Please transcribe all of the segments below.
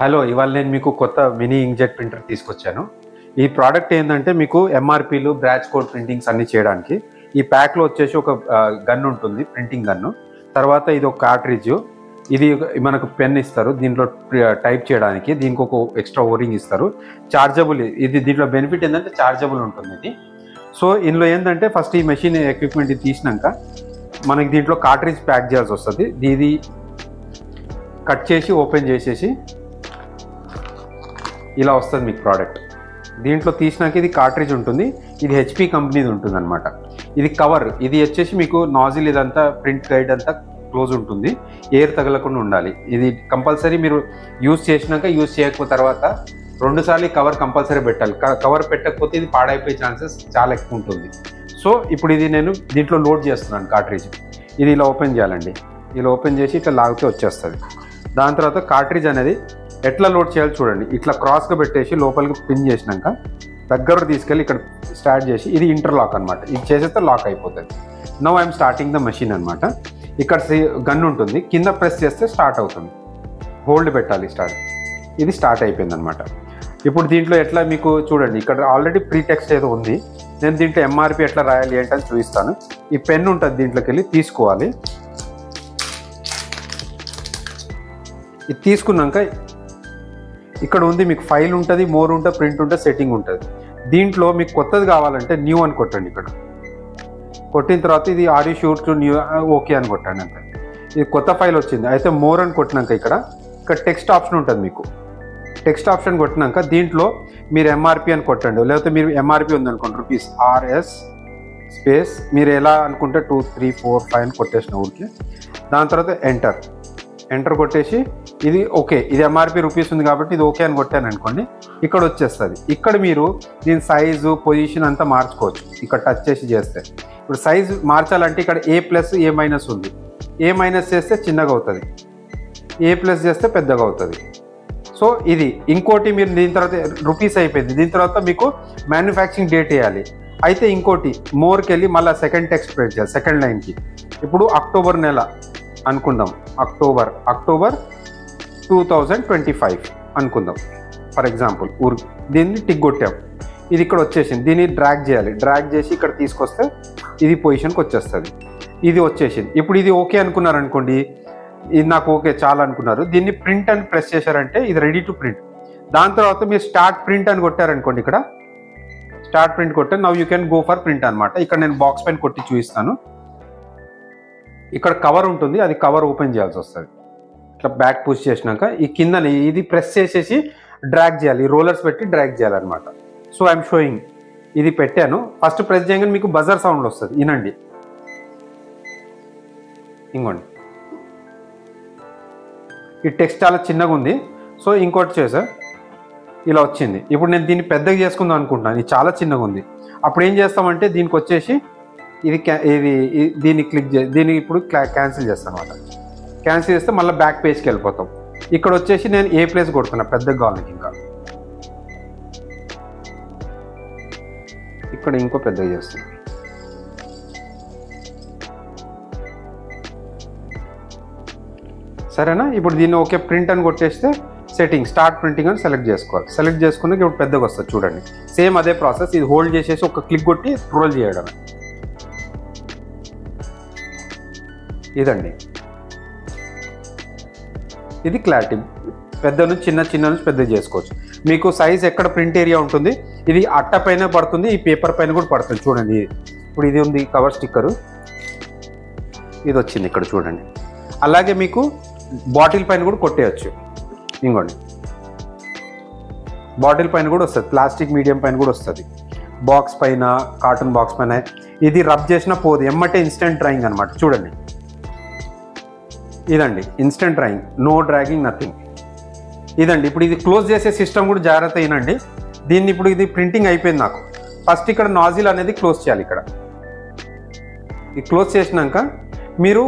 Hello, ఇవాళ నేను మీకు కొత్త మినీ ఇంక్జెట్ ప్రింటర్ తీసుకొచ్చాను. ఈ ప్రోడక్ట్ ఏంటంటే మీకు ఎంఆర్పీలు, బ్రాచ్ కోడ్ ప్రింటింగ్స్ అన్ని చేయడానికి. ఈ ప్యాక్లో వచ్చేసి ఒక గన్ ఉంటుంది, ప్రింటింగ్ గన్ను. తర్వాత ఇది ఒక కార్ట్రిడ్జ్, ఇది మనకు పెన్ ఇస్తారు దీంట్లో టైప్ చేయడానికి. దీనికి ఒక ఎక్స్ట్రా ఓరింగ్ ఇస్తారు. చార్జబుల్, ఇది దీంట్లో బెనిఫిట్ ఏంటంటే చార్జబుల్ ఉంటుంది ఇది. సో ఇందులో ఏంటంటే ఫస్ట్ ఈ మెషిన్ ఎక్విప్మెంట్ తీసినాక మనకి దీంట్లో కార్ట్రిడ్జ్ ప్యాక్ చేయాల్సి వస్తుంది. ఇది కట్ చేసి ఓపెన్ చేసేసి ఇలా వస్తుంది మీకు ప్రోడక్ట్. దీంట్లో తీసినాక ఇది కార్ట్రిడ్జ్ ఉంటుంది, ఇది హెచ్పి కంపెనీది ఉంటుంది అనమాట. ఇది కవర్, ఇది వచ్చేసి మీకు నాజిల్ ఇదంతా ప్రింట్ గైడ్ అంతా క్లోజ్ ఉంటుంది, ఎయిర్ తగలకుండా ఉండాలి. ఇది కంపల్సరీ మీరు యూజ్ చేసినాక, యూజ్ చేయకపోతే తర్వాత 2 సార్లు కవర్ కంపల్సరీ పెట్టాలి. కవర్ పెట్టకపోతే ఇది పాడైపోయే ఛాన్సెస్ చాలా ఎక్కువ ఉంటుంది. సో ఇప్పుడు ఇది నేను దీంట్లో లోడ్ చేస్తున్నాను కార్ట్రిడ్జ్. ఇది ఇలా ఓపెన్ చేయాలండి. ఇలా ఓపెన్ చేసి ఇట్లా లాగితే వచ్చేస్తుంది. దాని తర్వాత కార్ట్రిడ్జ్ అనేది ఎట్లా లోడ్ చేయాలి చూడండి. ఇట్లా క్రాస్గా పెట్టేసి లోపలికి పిన్ చేసినాక దగ్గర తీసుకెళ్ళి ఇక్కడ స్టార్ట్ చేసి, ఇది ఇంటర్లాక్ అనమాట. ఇది చేసేస్తే లాక్ అయిపోతుంది. Now I'm starting the machine అనమాట. ఇక్కడ గన్ ఉంటుంది, కింద ప్రెస్ చేస్తే స్టార్ట్ అవుతుంది. హోల్డ్ పెట్టాలి, స్టార్ట్. ఇది స్టార్ట్ అయిపోయింది అనమాట. ఇప్పుడు దీంట్లో ఎట్లా మీకు చూడండి, ఇక్కడ ఆల్రెడీ ప్రీ టెక్స్ట్ ఏదో ఉంది. నేను దీంట్లో ఎంఆర్పి ఎట్లా రాయాలి ఏంటని చూపిస్తాను. ఈ పెన్ ఉంటుంది, దీంట్లోకి వెళ్ళి తీసుకోవాలి. ఇది తీసుకున్నాక ఇక్కడ ఉంది మీకు ఫైల్ ఉంటుంది, మోర్ ఉంటుంది, ప్రింట్ ఉంటుంది, సెట్టింగ్ ఉంటుంది. దీంట్లో మీకు కొత్తది కావాలంటే న్యూ అని కొట్టండి. ఇక్కడ కొట్టిన తర్వాత ఇది are you sure to new, okay అని కొట్టండి అంతే. ఇది కొత్త ఫైల్ వచ్చింది. అయితే మోర్ అని కొట్టినాక ఇక్కడ టెక్స్ట్ ఆప్షన్ ఉంటుంది మీకు. టెక్స్ట్ ఆప్షన్ కొట్టినాక దీంట్లో మీరు ఎంఆర్పి అని కొట్టండి. లేకపోతే మీరు ఎంఆర్పి ఉందనుకోండి రూపీస్ ఆర్ఎస్ స్పేస్ మీరు ఎలా అనుకుంటే 2, 3, 4, 5 అని కొట్టేసిన ఊరికి. దాని తర్వాత ఎంటర్ కొట్టేసి ఇది ఓకే, ఇది ఎంఆర్పి రూపీస్ ఉంది కాబట్టి ఇది ఓకే అని కొట్టాను అనుకోండి. ఇక్కడ వచ్చేస్తుంది. ఇక్కడ మీరు దీని సైజు, పొజిషన్ అంతా మార్చుకోవచ్చు ఇక్కడ టచ్ చేసి చేస్తే. ఇప్పుడు సైజు మార్చాలంటే ఇక్కడ A+, A- ఉంది. A- చేస్తే చిన్నగా అవుతుంది, A+ చేస్తే పెద్దగా అవుతుంది. సో ఇది ఇంకోటి, మీరు దీని తర్వాత రూపీస్ అయిపోయింది. దీని తర్వాత మీకు మ్యానుఫ్యాక్చరింగ్ డేట్ వేయాలి. అయితే ఇంకోటి మోర్కి వెళ్ళి మళ్ళీ సెకండ్ టెక్స్ట్ ప్రింట్ చేయాలి. సెకండ్ లైన్కి ఇప్పుడు అక్టోబర్ నెల అనుకుందాం, అక్టోబర్ 2025 అనుకుందాం ఫర్ ఎగ్జాంపుల్. దీన్ని టిక్ కొట్టాం, ఇది ఇక్కడ వచ్చేసింది. దీన్ని డ్రాగ్ చేయాలి. డ్రాగ్ చేసి ఇక్కడ తీసుకొస్తే ఇది పొజిషన్కి వచ్చేస్తుంది. ఇది వచ్చేసింది. ఇప్పుడు ఇది ఓకే అనుకున్నారనుకోండి, ఇది నాకు ఓకే చాలా అనుకున్నారు. దీన్ని ప్రింట్ అని ప్రెస్ చేశారంటే ఇది రెడీ టు ప్రింట్. దాని తర్వాత మీరు స్టార్ట్ ప్రింట్ అని కొట్టారనుకోండి, ఇక్కడ స్టార్ట్ ప్రింట్ కొట్టే now you can go for print అనమాట. ఇక్కడ నేను బాక్స్ పైన కొట్టి చూపిస్తాను. ఇక్కడ కవర్ ఉంటుంది, అది కవర్ ఓపెన్ చేయాల్సి వస్తుంది. ఇట్లా బ్యాక్ పుష్ చేసినాక ఈ కిందని ఇది ప్రెస్ చేసేసి డ్రాగ్ చేయాలి. రోలర్స్ పెట్టి డ్రాగ్ చేయాలన్నమాట. సో ఐఎమ్ షోయింగ్, ఇది పెట్టాను. ఫస్ట్ ప్రెస్ చేయగానే మీకు బజర్ సౌండ్ వస్తుంది, వినండి. ఇంకోండి, ఈ టెక్స్ట్ చాలా చిన్నగా ఉంది. సో ఇంకోటి చేసా, ఇలా వచ్చింది. ఇప్పుడు నేను దీన్ని పెద్దగా చేసుకుందాం అనుకుంటున్నాను, ఇది చాలా చిన్నగా ఉంది. అప్పుడు ఏం చేస్తామంటే దీనికి వచ్చేసి దీన్ని క్లిక్ చేసి దీన్ని ఇప్పుడు క్యాన్సిల్ చేస్తాను అనమాట. క్యాన్సిల్ చేస్తే మళ్ళీ బ్యాక్ పేజ్కి వెళ్ళిపోతాం. ఇక్కడ వచ్చేసి నేను A+ కొడుతున్నా పెద్దగా కావాలకి. ఇంకా ఇక్కడ ఇంకో పెద్దగా చేస్తున్నా. సరేనా? ఇప్పుడు దీన్ని ఓకే ప్రింట్ అని కొట్టేస్తే సెట్టింగ్ స్టార్ట్ ప్రింటింగ్ అని సెలెక్ట్ చేసుకోవాలి. సెలెక్ట్ చేసుకున్నాక ఇప్పుడు పెద్దగా వస్తుంది చూడండి. సేమ్ అదే ప్రాసెస్. ఇది హోల్డ్ చేసేసి ఒక క్లిక్ కొట్టి రోల్ చేయడమే. ఇదండి, ఇది క్లారిటీ. పెద్ద నుంచి చిన్న నుంచి పెద్ద చేసుకోవచ్చు. మీకు సైజ్ ఎక్కడ ప్రింట్ ఏరియా ఉంటుంది, ఇది అట్ట పైన పడుతుంది, ఈ పేపర్ పైన కూడా పడుతుంది చూడండి. ఇప్పుడు ఇది ఉంది కవర్ స్టిక్కరు, ఇది వచ్చింది ఇక్కడ చూడండి. అలాగే మీకు బాటిల్ పైన కూడా కొట్టేయచ్చు. ఇంకోండి, బాటిల్ పైన కూడా వస్తుంది, ప్లాస్టిక్ మీడియం పైన కూడా వస్తుంది, బాక్స్ పైన, కార్టూన్ బాక్స్ పైన. ఇది రబ్ చేసిన పోదు, ఎమ్మటే ఇన్స్టెంట్ డ్రాయింగ్ అనమాట. చూడండి, ఇదండి instant drawing, no dragging, nothing. ఇదండి. ఇప్పుడు ఇది క్లోజ్ చేసే సిస్టమ్ కూడా జాగ్రత్త అయినండి. దీన్ని ఇప్పుడు ఇది ప్రింటింగ్ అయిపోయింది నాకు. ఫస్ట్ ఇక్కడ నాజిల్ అనేది క్లోజ్ చేయాలి. ఇక్కడ ఇది క్లోజ్ చేసినాక మీరు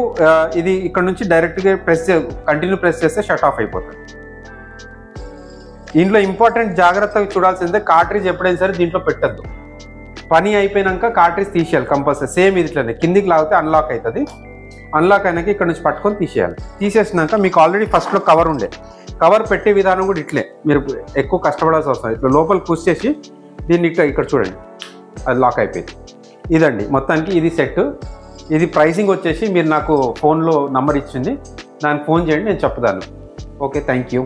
ఇది ఇక్కడ నుంచి డైరెక్ట్గా కంటిన్యూ ప్రెస్ చేస్తే షట్ ఆఫ్ అయిపోతుంది. దీంట్లో ఇంపార్టెంట్ జాగ్రత్తగా చూడాల్సిందే, కార్ట్రిడ్జ్ ఎప్పుడైనా సరే దీంట్లో పెట్టద్దు. పని అయిపోయినాక కార్ట్రిడ్జ్ తీసేయాలి కంపల్సరీ. సేమ్ ఇది ఇట్లనే కిందికి లాగితే అన్లాక్ అవుతుంది. అన్లాక్ అయినాక ఇక్కడ నుంచి పట్టుకొని తీసేయాలి. తీసేసినాక మీకు ఆల్రెడీ ఫస్ట్లో కవర్ ఉండే, కవర్ పెట్టే విధానం కూడా ఇట్లే, మీరు ఎక్కువ కష్టపడాల్సిన అవసరం. ఇట్లా లోపల పుష్ చేసి దీన్ని ఇక్కడ చూడండి, అది లాక్ అయిపోయింది. ఇదండి మొత్తానికి ఇది సెట్. ఇది ప్రైసింగ్ వచ్చేసి మీరు నాకు ఫోన్లో నంబర్ ఇచ్చింది, దానికి ఫోన్ చేయండి, నేను చెప్తాను. Okay, thank you.